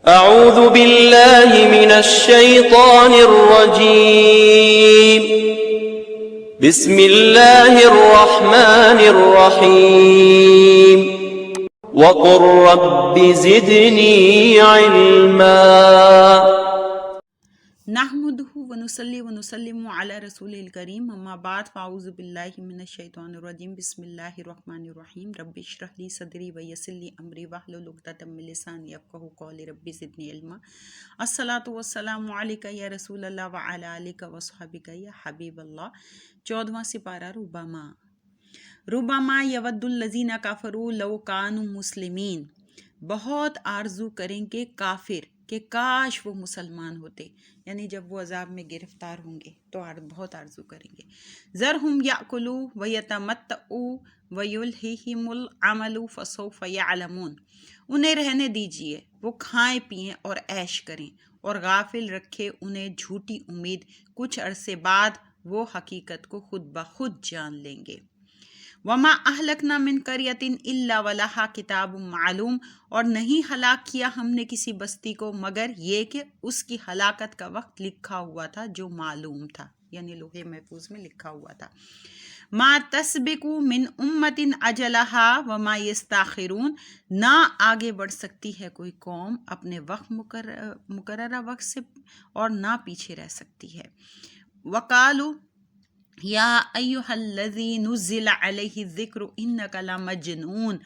اعوذ باللہ من الشیطان الرجیم بسم اللہ الرحمن الرحیم وقل رب زدنی علما نحمده ونصلي ونسلم على رسول الكريم اما بعد فاعوذ بالله من الشيطان الرجيم بسم الله الرحمن الرحيم رب اشرح لي صدري ويسر لي امري واحلل عقدة من لساني يفقهوا قولي رب زدني علما الصلاة والسلام عليك يا رسول الله وعلى آلك وصحبك يا حبيب الله 14واں سپارہ ربما یود الذین کفروا لو کانوا مسلمین، بہت آرزو کریں گے کافر کہ کاش وہ مسلمان ہوتے، یعنی جب وہ عذاب میں گرفتار ہوں گے تو بہت آرزو کریں گے۔ ذرہم یاکلوا ویتمتعوا ویلہہم العمل فسوف یعلمون، انہیں رہنے دیجئے، وہ کھائیں پئیں اور عیش کریں، اور غافل رکھے انہیں جھوٹی امید، کچھ عرصے بعد وہ حقیقت کو خود بخود جان لیں گے۔ وما اہلکنا من قریۃ الا ولہا کتاب معلوم، اور نہیں ہلاک کیا ہم نے کسی بستی کو مگر یہ کہ اس کی ہلاکت کا وقت لکھا ہوا تھا جو معلوم تھا، یعنی لوح محفوظ میں لکھا ہوا تھا۔ ما تسبق من امت اجلہا وما یستاخرون، نہ آگے بڑھ سکتی ہے کوئی قوم اپنے وقت مقررہ وقت سے اور نہ پیچھے رہ سکتی ہے۔ وقالوا یا ایہا الذی نزل علیہ الذکر انک لمجنون،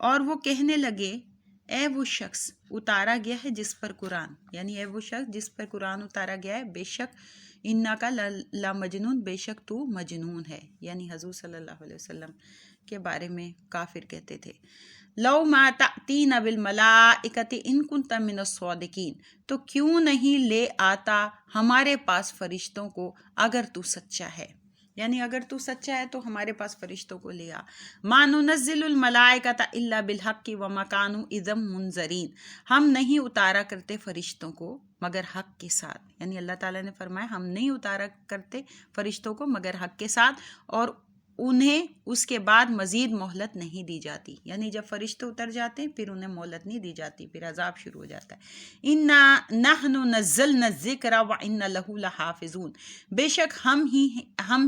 اور وہ کہنے لگے اے وہ شخص اتارا گیا ہے جس پر قرآن، یعنی اے وہ شخص جس پر قرآن اتارا گیا ہے، بے شک انک لمجنون، بے شک تو مجنون ہے، یعنی حضور صلی اللہ علیہ وسلم کے بارے میں کافر کہتے تھے۔ لو ما تأتینا بالملائکۃ ان کنت من الصادقین، تو کیوں نہیں لے آتا ہمارے پاس فرشتوں کو اگر تو سچا ہے، یعنی اگر تو سچا ہے تو ہمارے پاس فرشتوں کو لے آ۔ ما ننزل الملائکۃ الا بالحق وما کانوا اذا منذرین، ہم نہیں اتارا کرتے فرشتوں کو مگر حق کے ساتھ، یعنی اللہ تعالیٰ نے فرمایا ہم نہیں اتارا کرتے فرشتوں کو مگر حق کے ساتھ، اور انہیں اس کے بعد مزید مہلت نہیں دی جاتی، یعنی جب فرشتے اتر جاتے ہیں پھر انہیں مہلت نہیں دی جاتی، پھر عذاب شروع ہو جاتا ہے۔ انا نحن نزلنا الذکر وانا لہ لحافظون، بے شک ہم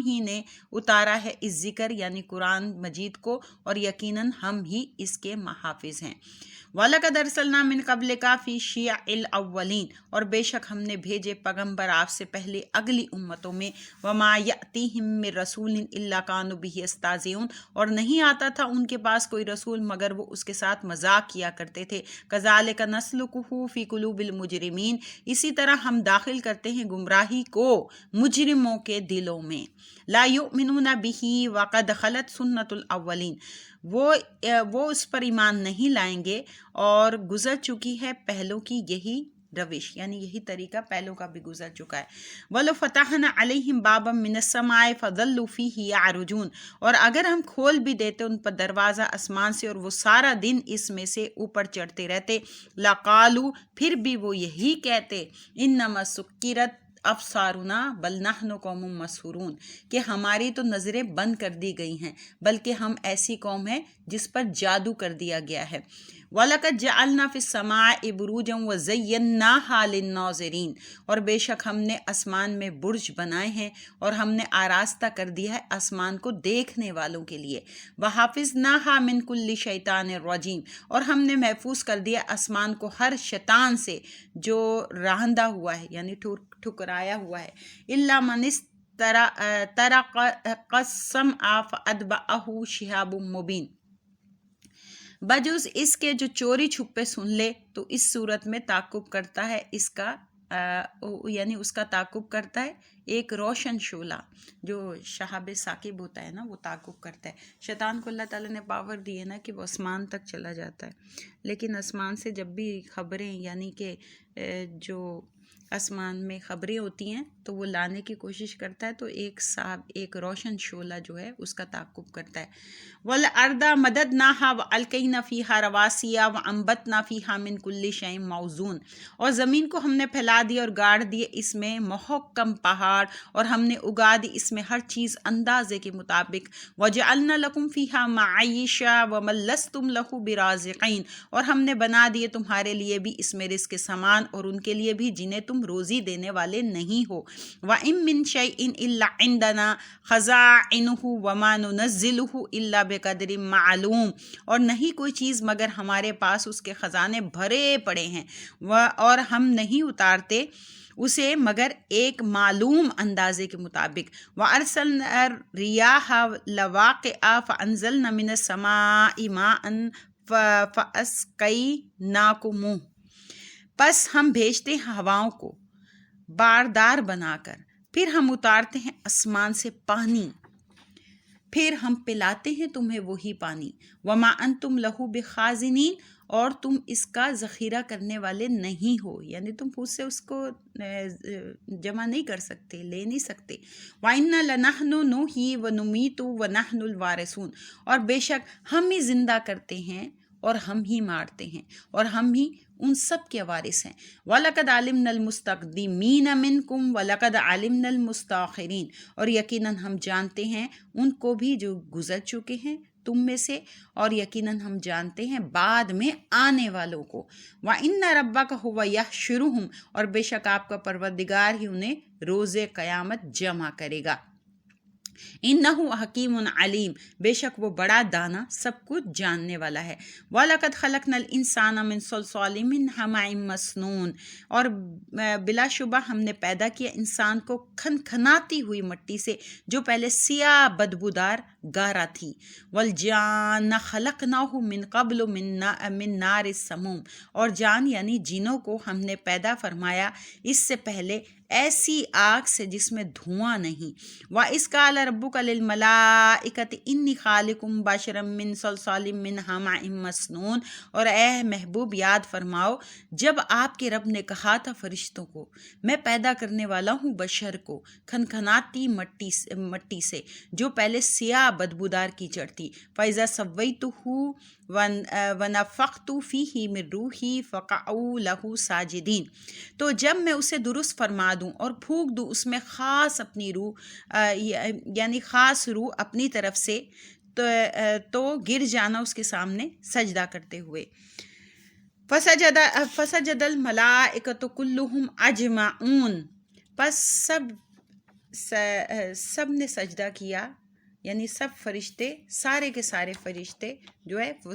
ہی نے اتارا ہے اس ذکر یعنی قرآن مجید کو، اور یقیناً ہم ہی اس کے محافظ ہیں۔ وَلَقَدْ أَرْسَلْنَا مِن قَبْلِكَ فِي شِيَعِ الْأَوَّلِينَ، اور بے شک ہم نے بھیجے پیغمبر آپ سے پہلے اگلی امتوں میں۔ وَمَا يَأْتِيهِم مِّن رَّسُولٍ إِلَّا كَانُوا بِهِ يَسْتَهْزِئُونَ، اور نہیں آتا تھا ان کے پاس کوئی رسول مگر وہ اس کے ساتھ مذاق کیا کرتے تھے۔ كَذَلِكَ نَسْلُكُهُ فِي قُلُوبِ الْمُجْرِمِينَ، اسی طرح ہم داخل کرتے ہیں گمراہی کو مجرموں کے دلوں میں۔ لَا يُؤْمِنُونَ بِهِ وَقَدْ خَلَتْ سُنَّةُ الْأَوَّلِينَ، وہ اس پر ایمان نہیں لائیں گے اور گزر چکی ہے پہلوں کی یہی روش، یعنی یہی طریقہ پہلوں کا بھی گزر چکا ہے۔ وَلَوْ فَتَحْنَا عَلَيْهِمْ بَابًا مِّنَ السَّمَاءِ فَظَلُّوا فِيهِ يَعْرُجُونَ، اور اگر ہم کھول بھی دیتے ان پر دروازہ آسمان سے اور وہ سارا دن اس میں سے اوپر چڑھتے رہتے، لَقَالُوا، پھر بھی وہ یہی کہتے، إِنَّمَا سُكِّرَتْ ابصارنا بل نحن قوم مسحورون، کہ ہماری تو نظریں بند کر دی گئی ہیں بلکہ ہم ایسی قوم ہیں جس پر جادو کر دیا گیا ہے۔ وَلَقَدْ جَعَلْنَا فِي السَّمَاءِ بُرُوجًا وَزَيَّنَّاهَا لِلنَّاظِرِينَ، اور بے شک ہم نے آسمان میں برج بنائے ہیں اور ہم نے آراستہ کر دیا ہے آسمان کو دیکھنے والوں کے لیے۔ وَحَفِظْنَاهَا مِن كُلِّ شَيْطَانٍ رَّجِيمٍ، اور ہم نے محفوظ کر دیا آسمان کو ہر شیطان سے جو راندہ ہوا ہے، یعنی ٹھکرایا ہوا ہے۔ إِلَّا مَنِ اسْتَرَقَ السَّمْعَ فَأَتْبَعَهُ شِهَابٌ مُّبِينٌ، بجز اس کے جو چوری چھپے سن لے تو اس صورت میں تعاقب کرتا ہے اس کا یعنی اس کا تعاقب کرتا ہے ایک روشن شعلہ، جو شہاب ثاقب ہوتا ہے نا، وہ تعاقب کرتا ہے۔ شیطان کو اللہ تعالیٰ نے پاور دی ہے نا کہ وہ آسمان تک چلا جاتا ہے، لیکن آسمان سے جب بھی خبریں یعنی کہ جو آسمان میں خبریں ہوتی ہیں تو وہ لانے کی کوشش کرتا ہے، تو ایک روشن شعلہ جو ہے اس کا تعاقب کرتا ہے۔ وَالْأَرْضَ مَدَدْنَاهَا وَأَلْقَيْنَا فِيهَا رَوَاسِيَ وَأَنبَتْنَا فِيهَا مِنْ كُلِّ شَيْءٍ مَوْزُونٍ، اور زمین کو ہم نے پھیلا دی اور گاڑ دیے اس میں محکم پہاڑ، اور ہم نے اگا دی اس میں ہر چیز اندازے کے مطابق۔ وَجَعَلْنَا لَكُمْ فِيهَا مَعَائِشَ وَمَن لَّسْتُمْ لَهُ بِرَازِقِينَ، اور ہم نے بنا دیے تمہارے لیے بھی اس میں رزق کے سامان، اور ان کے لیے بھی جنہیں تم روزی دینے والے نہیں ہو۔ وَإِن مِّن شَيْءٍ إِلَّا عِندَنَا خَزَائِنُهُ وَمَا نُنَزِّلُهُ إِلَّا بِقَدْرٍ معلوم، اور نہیں کوئی چیز مگر ہمارے پاس اس کے خزانے بھرے پڑے ہیں، اور ہم نہیں اتارتے اسے مگر ایک معلوم اندازے کے مطابق۔ وَأَرْسَلْنَا الرِّيَاحَ لَوَاقِعَ فَأَنزَلْنَا مِنَ السَّمَاءِ مَاءً فَأَسْقَيْنَاكُمُوهُ، پس ہم بھیجتے ہیں ہواؤں کو باردار بنا کر، پھر ہم اتارتے ہیں آسمان سے پانی، پھر ہم پلاتے ہیں تمہیں وہی پانی۔ وما انتم لہو بخازنین، اور تم اس کا ذخیرہ کرنے والے نہیں ہو، یعنی تم خود سے اس کو جمع نہیں کر سکتے، لے نہیں سکتے۔ وَإِنَّا لَنَحْنُ نُحْيِي وَنُمِيتُ وَنَحْنُ الْوَارِثُونَ، اور بے شک ہم ہی زندہ کرتے ہیں اور ہم ہی مارتے ہیں، اور ہم ہی ان سب کے وارث ہیں۔ وَلَقَدْ عَلِمْنَا الْمُسْتَقْدِمِينَ مِنْكُمْ وَلَقَدْ عَلِمْنَا الْمُسْتَأْخِرِينَ، اور یقیناً ہم جانتے ہیں ان کو بھی جو گزر چکے ہیں تم میں سے، اور یقیناً ہم جانتے ہیں بعد میں آنے والوں کو۔ وَإِنَّ رَبَّكَ هُوَ يَحْشُرُهُمْ، اور بے شک آپ کا پروردگار ہی انہیں روز قیامت جمع کرے گا۔ اِنَّهُ حَكِيمٌ علیم، بے شک وہ بڑا دانا سب کچھ جاننے والا ہے۔ وَلَقَدْ خَلَقْنَا الْإِنسَانَ مِنْ صَلْصَالٍ مِّنْ حَمَإٍ مَّسْنُونٍ، اور بلا شبہ ہم نے پیدا کیا انسان کو کھنکھناتی ہوئی مٹی سے جو پہلے سیاہ بدبودار گارا تھی۔ وَالْجَانَّ خَلَقْنَاهُ مِنْ قَبْلُ مِنْ نَارِ السَّمُومِ، اور جان یعنی جنوں کو ہم نے پیدا فرمایا اس سے پہلے ایسی آگ سے جس میں دھواں نہیں۔ وَإِذْ قَالَ رَبُّكَ لِلْمَلَائِكَةِ إِنِّي خَالِقٌ بَشَرًا مِّن صَلْصَالٍ مِّنْ حَمَإٍ مَّسْنُونٍ، اور اے محبوب یاد فرماؤ جب آپ کے رب نے کہا تھا فرشتوں کو میں پیدا کرنے والا ہوں بشر کو کھنکھناتی مٹی سے جو پہلے سیاہ بدبودار کیچڑ تھی۔ فَإِذَا سَوَّيْتُهُ وَنَفَخْتُ فِيهِ مِن رُّوحِي فَقَعُوا لَهُ ساجدین، تو جب میں اسے درست فرما دوں اور پھونک دوں اس میں خاص اپنی روح یعنی خاص روح اپنی طرف سے، تو گر جانا اس کے سامنے سجدہ کرتے ہوئے۔ فسجد الملائکۃ کلہم اجمعون، پس سب نے سجدہ کیا، یعنی سب فرشتے، سارے کے سارے فرشتے جو ہے وہ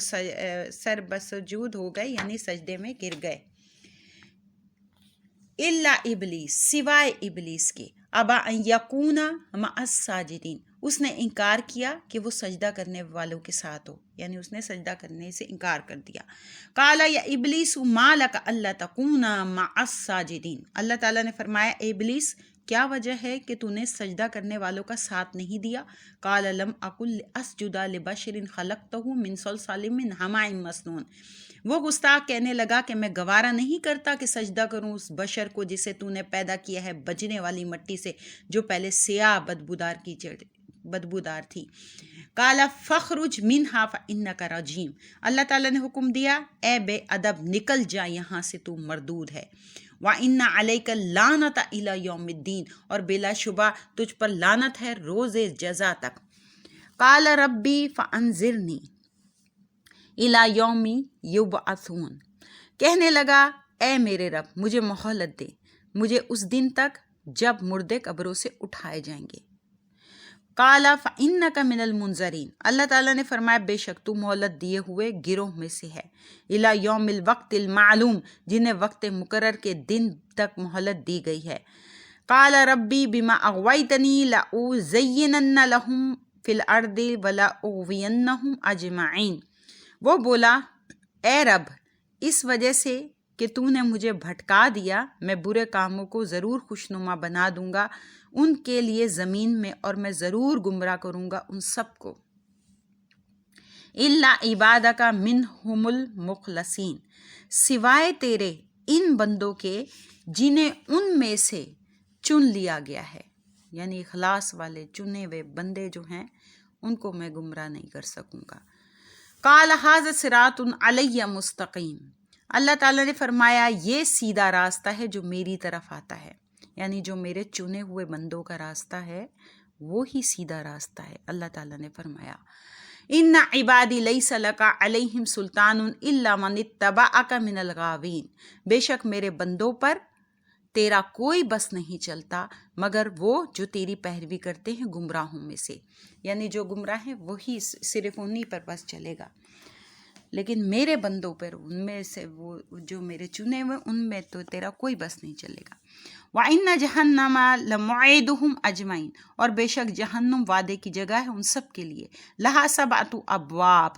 سر بسجود ہو گئے، یعنی سجدے میں گر گئے۔ الا ابلیس، سوائے ابلیس کے، ابا ان یکون مع الساجدین، اس نے انکار کیا کہ وہ سجدہ کرنے والوں کے ساتھ ہو، یعنی اس نے سجدہ کرنے سے انکار کر دیا۔ قال یا ابلیس ما لک الا تکون مع الساجدین، اللہ تعالیٰ نے فرمایا اے ابلیس کیا وجہ ہے کہ تو نے سجدہ کرنے والوں کا ساتھ نہیں دیا؟ قال لم اکن اسجد لبشر خلقتہ من صلصال من حماء مسنون، وہ گستاخ کہنے لگا کہ میں گوارا نہیں کرتا کہ سجدہ کروں اس بشر کو جسے تو نے پیدا کیا ہے بجنے والی مٹی سے جو پہلے سیاہ بدبودار تھی۔ قال فخرج منہا فانک رجیم، اللہ تعالیٰ نے حکم دیا اے بے ادب نکل جا یہاں سے، تو مردود ہے۔ وَإِنَّ عَلَيْكَ اللَّعْنَةَ إِلَى يَوْمِ الدِّينِ، اور بلا شبہ تجھ پر لعنت ہے روز جزا تک۔ قال ربی فانظرنی إِلَى يَوْمِ يُبْعَثُونَ، کہنے لگا اے میرے رب مجھے مہلت دے، مجھے اس دن تک جب مردے قبروں سے اٹھائے جائیں گے۔ قال فإنك من المنظرین، اللہ تعالیٰ نے فرمایا بے شک تو مہلت دیے ہوئے گروہ میں سے ہے۔ إِلَى يَوْمِ الْوَقْتِ الْمَعْلُومِ، جنہیں وقت مقرر کے دن تک مہلت دی گئی ہے۔ قال ربی بما اغویتنی لأزینن لهم فی الارض ولأغوینہم اجمعین، وہ بولا اے رب اس وجہ سے کہ تو نے مجھے بھٹکا دیا میں برے کاموں کو ضرور خوشنما بنا دوں گا ان کے لیے زمین میں، اور میں ضرور گمراہ کروں گا ان سب کو۔ الا عبادک منہم المخلصین، سوائے تیرے ان بندوں کے جنہیں ان میں سے چن لیا گیا ہے، یعنی اخلاص والے چنے ہوئے بندے جو ہیں ان کو میں گمراہ نہیں کر سکوں گا۔ قال ھذا صراط علیہ مستقیم، اللہ تعالیٰ نے فرمایا یہ سیدھا راستہ ہے جو میری طرف آتا ہے، یعنی جو میرے چنے ہوئے بندوں کا راستہ ہے وہی سیدھا راستہ ہے۔ اللہ تعالیٰ نے فرمایا ان عبادی لیس لک علیہم سلطان الا من اتبعک من الغاوین، بے شک میرے بندوں پر تیرا کوئی بس نہیں چلتا مگر وہ جو تیری پیروی کرتے ہیں گمراہوں میں سے، یعنی جو گمراہ ہیں وہی صرف انہی پر بس چلے گا، لیکن میرے بندوں پر، ان میں سے وہ جو میرے چنے ہوئے ان میں تو تیرا کوئی بس نہیں چلے گا۔ وَإِنَّ جَهَنَّمَ لَمَوْعِدُهُمْ أَجْمَعِينَ، اور بے شک جہنم وعدے کی جگہ ہے ان سب کے لیے، لَهَا سَبْعَةُ أَبْوَابٍ،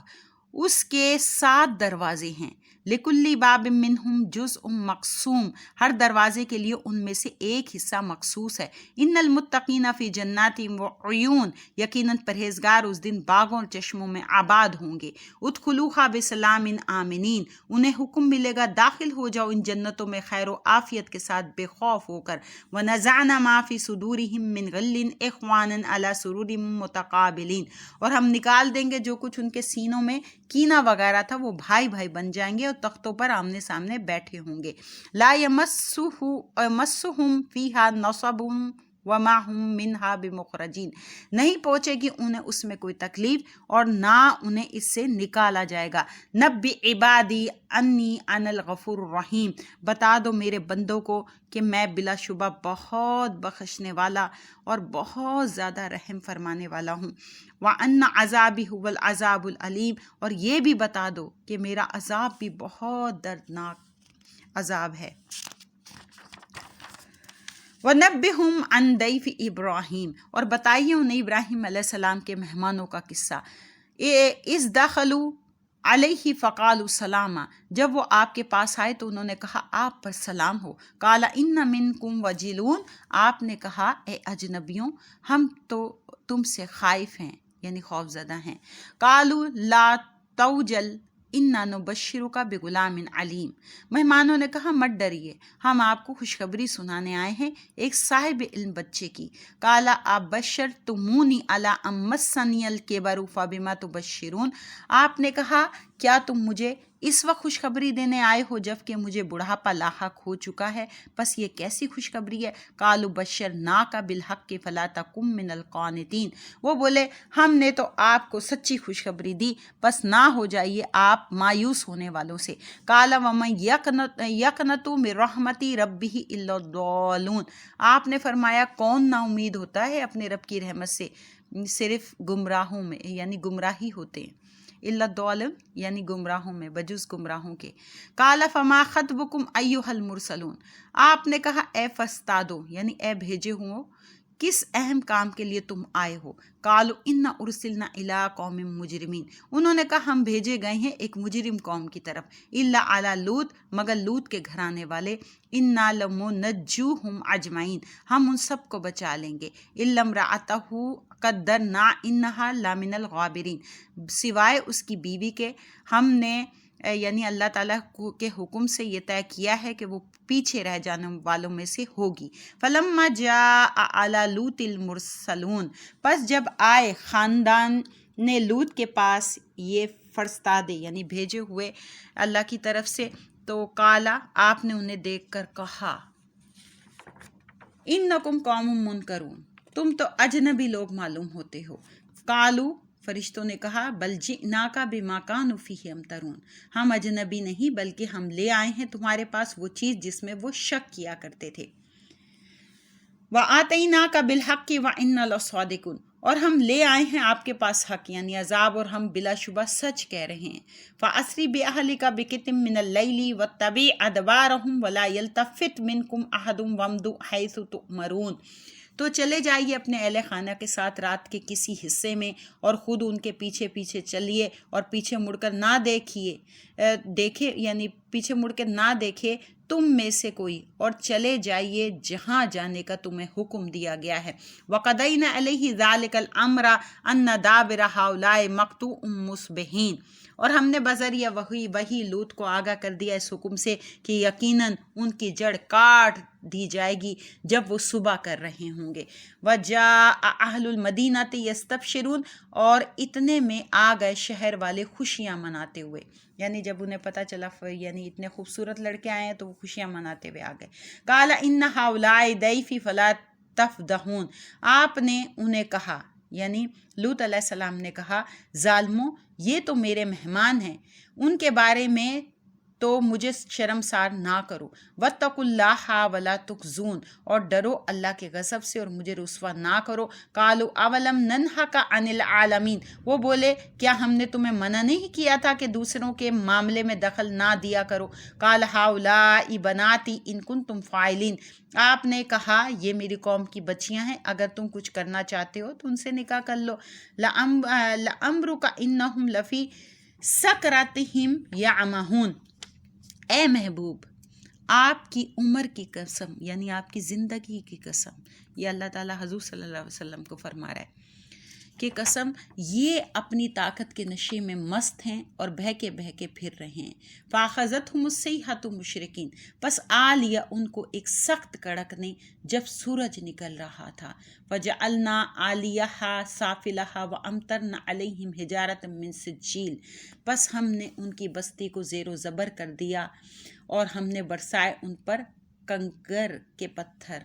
اس کے 7 دروازے ہیں، لِكُلِّ بَابٍ مِّنْهُمْ جُزْءٌ مَقْسُوم، ہر دروازے کے لیے ان میں سے ایک حصہ مخصوص ہے۔ إِنَّ الْمُتَّقِينَ فِي جَنَّاتٍ وَعُيُونٍ، یقیناً پرہیزگار اس دن باغوں اور چشموں میں آباد ہوں گے۔ ادخلوها بسلام آمنین، انہیں حکم ملے گا داخل ہو جاؤ ان جنتوں میں خیر و عافیت کے ساتھ بے خوف ہو کر۔ وَنَزَعْنَا مَا فِي صُدُورِهِم مِّن غِلٍّ إِخْوَانًا عَلَىٰ سُرُرٍ مُّتَقَابِلِينَ، اور ہم نکال دیں گے جو کچھ ان کے سینوں میں کینہ وغیرہ تھا، وہ بھائی بھائی بن جائیں گے اور تختوں پر آمنے سامنے بیٹھے ہوں گے۔ لا يمسهم فيها نصب وما هم منها بمخرجین، نہیں پہنچے گی انہیں اس میں کوئی تکلیف اور نہ انہیں اس سے نکالا جائے گا۔ نبی عبادی انی انا الغفور الرحیم، بتا دو میرے بندوں کو کہ میں بلا شبہ بہت بخشنے والا اور بہت زیادہ رحم فرمانے والا ہوں۔ وَأَنَّ عَذَابِي هُوَ الْعَذَابُ الْأَلِيمُ، اور یہ بھی بتا دو کہ میرا عذاب بھی بہت دردناک عذاب ہے۔ وَنَبِّهُمْ عَنْ ضَيْفِ ابراہیم، اور بتائیے انہیں ابراہیم علیہ السلام کے مہمانوں کا قصہ۔ اِذْ دَخَلُوا علیہ فقالوا سلاما، جب وہ آپ کے پاس آئے تو انہوں نے کہا آپ پر سلام ہو۔ قال ان منکم وجلون، آپ نے کہا اے اجنبیوں ہم تو تم سے خائف ہیں، یعنی خوف زدہ ہیں۔ قالوا لا توجل انا نبشرک بغلام علیم، مہمانوں نے کہا مت ڈریے، ہم آپ کو خوشخبری سنانے آئے ہیں ایک صاحب علم بچے کی۔ قال ابشرتمونی علی ان مسنی الکبر فبما تبشرون، آپ نے کہا کیا تم مجھے اس وقت خوشخبری دینے آئے ہو جب کہ مجھے بڑھاپا لاحق ہو چکا ہے، پس یہ کیسی خوشخبری ہے؟ قالوا بشرناک بالحق فلا تکن من القانطین، وہ بولے ہم نے تو آپ کو سچی خوشخبری دی، پس نہ ہو جائیے آپ مایوس ہونے والوں سے۔ قال ومن یقنط من رحمت ربہ الا الضالون، آپ نے فرمایا کون نا امید ہوتا ہے اپنے رب کی رحمت سے، صرف گمراہوں میں، یعنی گمراہی ہوتے ہیں، الا الضالون یعنی گمراہوں میں، بجز گمراہوں کے۔ قال فما خطبکم ایھا المرسلون، آپ نے کہا اے فرستادو یعنی اے بھیجے ہو، کس اہم کام کے لیے تم آئے ہو؟ قالوا انا ارسلنا الی قوم مجرمین، انہوں نے کہا ہم بھیجے گئے ہیں ایک مجرم قوم کی طرف، الا علی لوط، مگر لوط کے گھرانے والے، انا لمنجوہم اجمعین، ہم ان سب کو بچا لیں گے، الا امرأتہ قدرنا انہا لمن الغابرین، سوائے اس کی بیوی کے ہم نے یعنی اللہ تعالیٰ کے حکم سے یہ طے کیا ہے کہ وہ پیچھے رہ جانے والوں میں سے ہوگی۔ فلما جاء علی لوط المرسلون، پس جب آئے خاندان نے لوط کے پاس یہ فرستادے یعنی بھیجے ہوئے اللہ کی طرف سے، تو قالا، آپ نے انہیں دیکھ کر کہا انکم قوم منکرون، تم تو اجنبی لوگ معلوم ہوتے ہو۔ قالو، فرشتوں نے کہا بل جئناک بما کانوا فیہ یمترون، ہم اجنبی نہیں بلکہ ہم لے آئے ہیں تمہارے پاس وہ چیز جس میں وہ شک کیا کرتے تھے۔ وآتیناک بالحق وإنا لصادقون، اور ہم لے آئے ہیں آپ کے پاس حق یعنی عذاب، اور ہم بلا شبہ سچ کہہ رہے ہیں۔ فأسری بأہلک بقطع من اللیل واتبع ادبارہم ولا یلتفت منکم احد وامضوا حیث تؤمرون، تو چلے جائیے اپنے اہل خانہ کے ساتھ رات کے کسی حصے میں اور خود ان کے پیچھے پیچھے چلیے اور پیچھے مڑ کر نہ دیکھے یعنی پیچھے مڑ کے نہ دیکھے تم میں سے کوئی اور چلے جائیے جہاں جانے کا تمہیں حکم دیا گیا ہے۔ وَقَضَيْنَا عَلَيْهِ ذَلِكَ الْأَمْرَ أَنَّ دَابِرَ هَؤُلَاءِ مَقْطُوعٌ مُصْبِحِينَ، اور ہم نے بذریعہ وہی لوط کو آگاہ کر دیا اس حکم سے کہ یقیناً ان کی جڑ کاٹ دی جائے گی جب وہ صبح کر رہے ہوں گے۔ وَجَاءَ أَهْلُ الْمَدِينَةِ يَسْتَبْشِرُونَ، اور اتنے میں آ گئے شہر والے خوشیاں مناتے ہوئے، یعنی جب انہیں پتہ چلا یعنی اتنے خوبصورت لڑکے آئے ہیں تو وہ خوشیاں مناتے ہوئے آ گئے۔ قَالَ إِنَّ هَؤُلَاءِ ضَيْفِي فَلَا تَفْضَحُونِ، آپ نے انہیں کہا، یعنی لوط علیہ السلام نے کہا، ظالموں یہ تو میرے مہمان ہیں، ان کے بارے میں تو مجھے شرمسار نہ کرو۔ وَاتَّقُوا اللَّهَ وَلَا تُخْزُونِ، اور ڈرو اللہ کے غضب سے اور مجھے رسوا نہ کرو۔ قَالُوا أَوَلَمْ نَنْهَكَ عَنِ الْعَالَمِينَ، وہ بولے کیا ہم نے تمہیں منع نہیں کیا تھا کہ دوسروں کے معاملے میں دخل نہ دیا کرو۔ قَالَ هَؤُلَاءِ بَنَاتِي إِن كُنتُمْ فَاعِلِينَ، آپ نے کہا یہ میری قوم کی بچیاں ہیں، اگر تم کچھ کرنا چاہتے ہو تو ان سے نکاح کر لو۔ لَأَمْرُكَ إِنَّهُمْ لَفِي سَكْرَتِهِمْ يَعْمَهُونَ، اے محبوب آپ کی عمر کی قسم، یعنی آپ کی زندگی کی قسم، یہ اللہ تعالیٰ حضور صلی اللہ علیہ وسلم کو فرما رہا ہے کہ قسم یہ اپنی طاقت کے نشے میں مست ہیں اور بہکے پھر رہے ہیں۔ فَأَخَذَتْهُمُ الصَّيْحَةُ مُشْرِقِينَ، پس آ لیا ان کو ایک سخت کڑک نے جب سورج نکل رہا تھا۔ فَجَعَلْنَا عَالِيَهَا سَافِلَهَا وَأَمْطَرْنَا عَلَيْهِمْ حِجَارَةً مِّن سِجِّيلٍ، پس ہم نے ان کی بستی کو زیر و زبر کر دیا اور ہم نے برسائے ان پر کنکر کے پتھر۔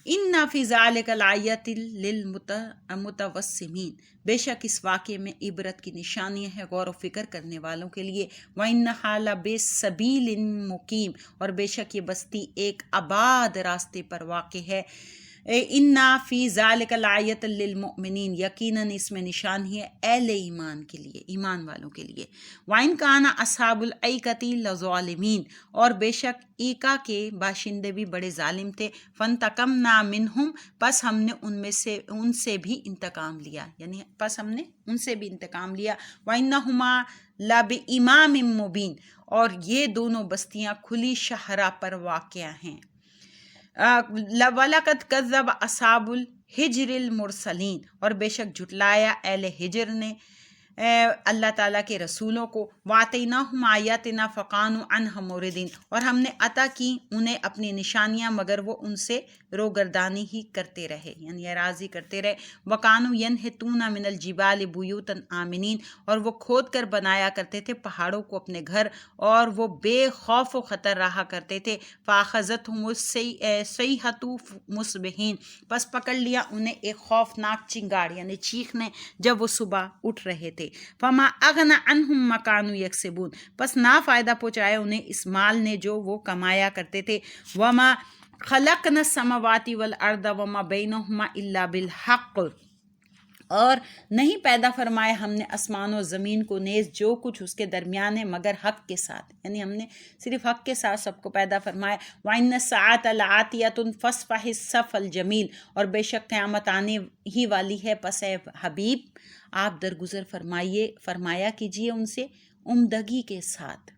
اِنَّ فِي ذَلِكَ لَآیَةً لِلْمُتَوَسِّمِينَ، بے شک اس واقعے میں عبرت کی نشانیاں ہیں غور و فکر کرنے والوں کے لیے۔ وَإِنَّهَا لَبِسَبِيلٍ مُقِيمٍ، اور بے شک یہ بستی ایک آباد راستے پر واقع ہے۔ اِنَّ فِي ذَلِكَ لَآیَةً لِلْمُؤْمِنِينَ، یقیناً اس میں نشانی ہے اہل ایمان کے لیے، ایمان والوں کے لیے۔ وَإِنْ كَانَ أَصْحَابُ الْأَيْكَةِ لَظَالِمِينَ، اور بے شک ایکا کے باشندے بھی بڑے ظالم تھے۔ فَانْتَقَمْنَا مِنْهُمْ، پس ہم نے ان سے بھی انتقام لیا، یعنی پس ہم نے ان سے بھی انتقام لیا۔ وَإِنَّهُمَا لَبِإِمَامٍ مُّبِينٍ، اور یہ دونوں بستیاں کھلی شاہراہ پر واقع ہیں۔ وَلَقَدْ كَذَّبَ أَصْحَابُ الْحِجْرِ الْمُرْسَلِينَ، اور بے شک جھٹلایا اہل ہجر نے اللہ تعالیٰ کے رسولوں کو۔ وَآتَيْنَاهُمْ آیَاتِنَا فَكَانُوا عَنْهَا مُعْرِضِينَ، اور ہم نے عطا کی انہیں اپنی نشانیاں مگر وہ ان سے روگردانی ہی کرتے رہے، یعنی اعراض ہی کرتے رہے۔ وَكَانُوا يَنْحِتُونَ مِنَ الْجِبَالِ بُيُوتًا آمِنِينَ، اور وہ کھود کر بنایا کرتے تھے پہاڑوں کو اپنے گھر، اور وہ بے خوف و خطر رہا کرتے تھے۔ فَأَخَذَتْهُمُ الصَّيْحَةُ مُصْبِحِينَ، پس پکڑ لیا انہیں ایک خوفناک چنگاڑ، یعنی چیخ نے، جب وہ صبح اٹھ رہے تھے۔ فَمَا أَغْنَى عَنْهُمْ مَا كَانُوا يَكْسِبُونَ، پس نہ فائدہ پہنچایا انہیں اس مال نے جو وہ کمایا کرتے تھے۔ وَمَا خَلَقْنَا السَّمَاوَاتِ وَالْأَرْضَ وَمَا بَيْنَهُمَا إِلَّا بِالْحَقِّ، اور نہیں پیدا فرمایا ہم نے آسمان و زمین کو نیز جو کچھ اس کے درمیان ہے مگر حق کے ساتھ، یعنی ہم نے صرف حق کے ساتھ سب کو پیدا فرمایا۔ وَإِنَّ السَّاعَةَ لَآتِيَةٌ فَاصْفَحِ الصَّفْحَ الْجَمِيلَ، اور بے شک قیامت آنے ہی والی ہے، پس اے حبیب آپ درگزر فرمایا کیجیے ان سے عمدگی کے ساتھ۔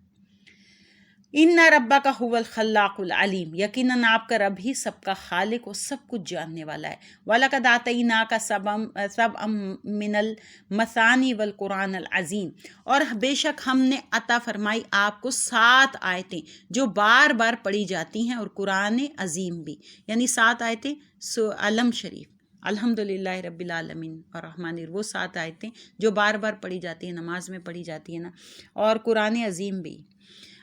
اِنَّ رَبَّكَ هُوَ الْخَلَّاقُ الْعَلِيمُ، یقیناً آپ کا رب ہی سب کا خالق اور سب کچھ جاننے والا ہے۔ وَلَقَدْ آتَيْنَاكَ سَبْعًا مِّنَ الْمَثَانِي وَالْقُرْآنِ الْعَظِيمِ، اور بے شک ہم نے عطا فرمائی آپ کو 7 آیتیں جو بار بار پڑھی جاتی ہیں، اور قرآن عظیم بھی، یعنی 7 آیتیں علم شریف، الحمدللہ رب العالمین الرحمن، وہ 7 آیتیں جو بار بار پڑھی جاتی ہیں، نماز میں پڑھی جاتی ہیں نا، اور قرآن عظیم بھی۔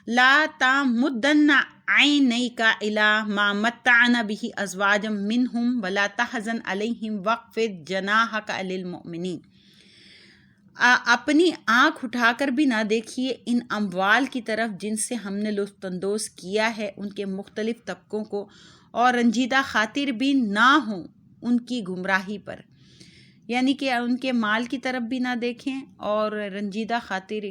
لا تمدن عینیک الی ما متعنا به ازواجا منہم ولا تحزن علیہم واخفض جناحک للمؤمنین، اپنی آنکھ اٹھا کر بھی نہ دیکھیے ان اموال کی طرف جن سے ہم نے لطف اندوز کیا ہے ان کے مختلف طبقوں کو، اور رنجیدہ خاطر بھی نہ ہوں ان کی گمراہی پر، یعنی کہ ان کے مال کی طرف بھی نہ دیکھیں اور رنجیدہ خاطر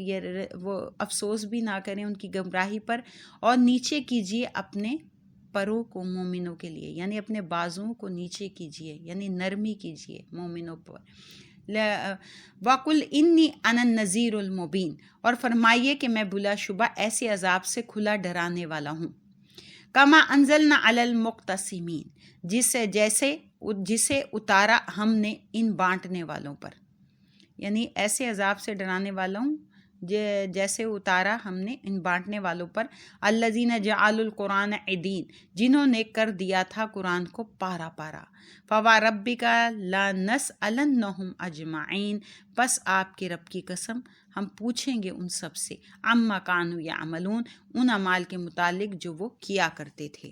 وہ افسوس بھی نہ کریں ان کی گمراہی پر، اور نیچے کیجیے اپنے پروں کو مومنوں کے لیے، یعنی اپنے بازوؤں کو نیچے کیجیے، یعنی نرمی کیجیے مومنوں پر۔ وَقُلْ إِنِّي أَنَا النَّذِيرُ الْمُبِينُ، اور فرمائیے کہ میں بلا شبہ ایسے عذاب سے کھلا ڈرانے والا ہوں۔ کما انزلنا علی المقتسمین، جسے اتارا ہم نے ان بانٹنے والوں پر، یعنی ایسے عذاب سے ڈرانے والا ہوں جیسے اتارا ہم نے ان بانٹنے والوں پر، الذین جعلوا القرآن عدین، جنہوں نے کر دیا تھا قرآن کو پارا پارا، فوربک لنسألنہم اجمعین، پس آپ کے رب کی قسم ہم پوچھیں گے ان سب سے، عما کانوا یعملون، ان اعمال کے متعلق جو وہ کیا کرتے تھے۔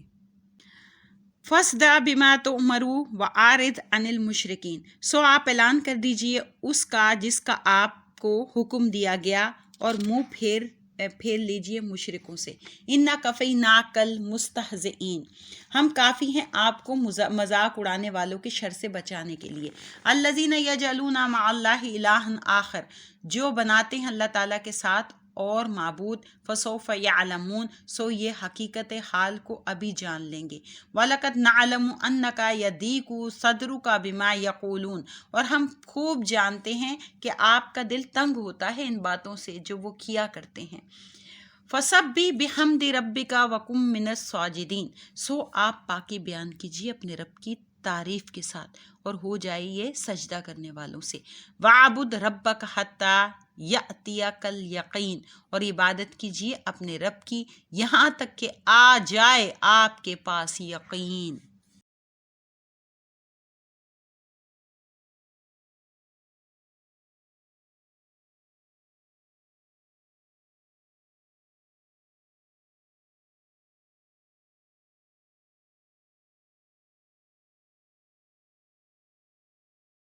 فَاصْدَعْ بِمَا تُؤْمَرُ وَأَعْرِضْ عَنِ الْمُشْرِكِينَ، سو آپ اعلان کر دیجئے اس کا جس کا آپ کو حکم دیا گیا، اور منہ پھیر لیجئے مشرکوں سے۔ اِنَّا كَفَيْنَاكَ الْمُسْتَهْزِئِينَ، ہم کافی ہیں آپ کو مذاق اڑانے والوں کے شر سے بچانے کے لیے۔ الَّذِينَ يَجْعَلُونَ مَعَ اللَّهِ إِلَٰهًا آخَرَ، جو بناتے ہیں اللہ تعالیٰ کے ساتھ اور معبود، فَسَوْفَ يَعْلَمُونَ، سو یہ حقیقت حال کو ابھی جان لیں گے۔ وَلَقَدْ نَعْلَمُ أَنَّكَ يَضِيقُ صَدْرُكَ بِمَا يَقُولُونَ، اور ہم خوب جانتے ہیں کہ آپ کا دل تنگ ہوتا ہے ان باتوں سے جو وہ کیا کرتے ہیں۔ فَسَبِّحْ بِحَمْدِ رَبِّكَ وَكُن مِّنَ السَّاجِدِينَ، سو آپ پاکی بیان کیجیے اپنے رب کی تعریف کے ساتھ اور ہو جائیے سجدہ کرنے والوں سے۔ وَاعْبُدْ رَبَّكَ حَتَّىٰ يَأْتِيَكَ الْيَقِينُ، اور عبادت کیجیے اپنے رب کی یہاں تک کہ آ جائے آپ کے پاس یقین۔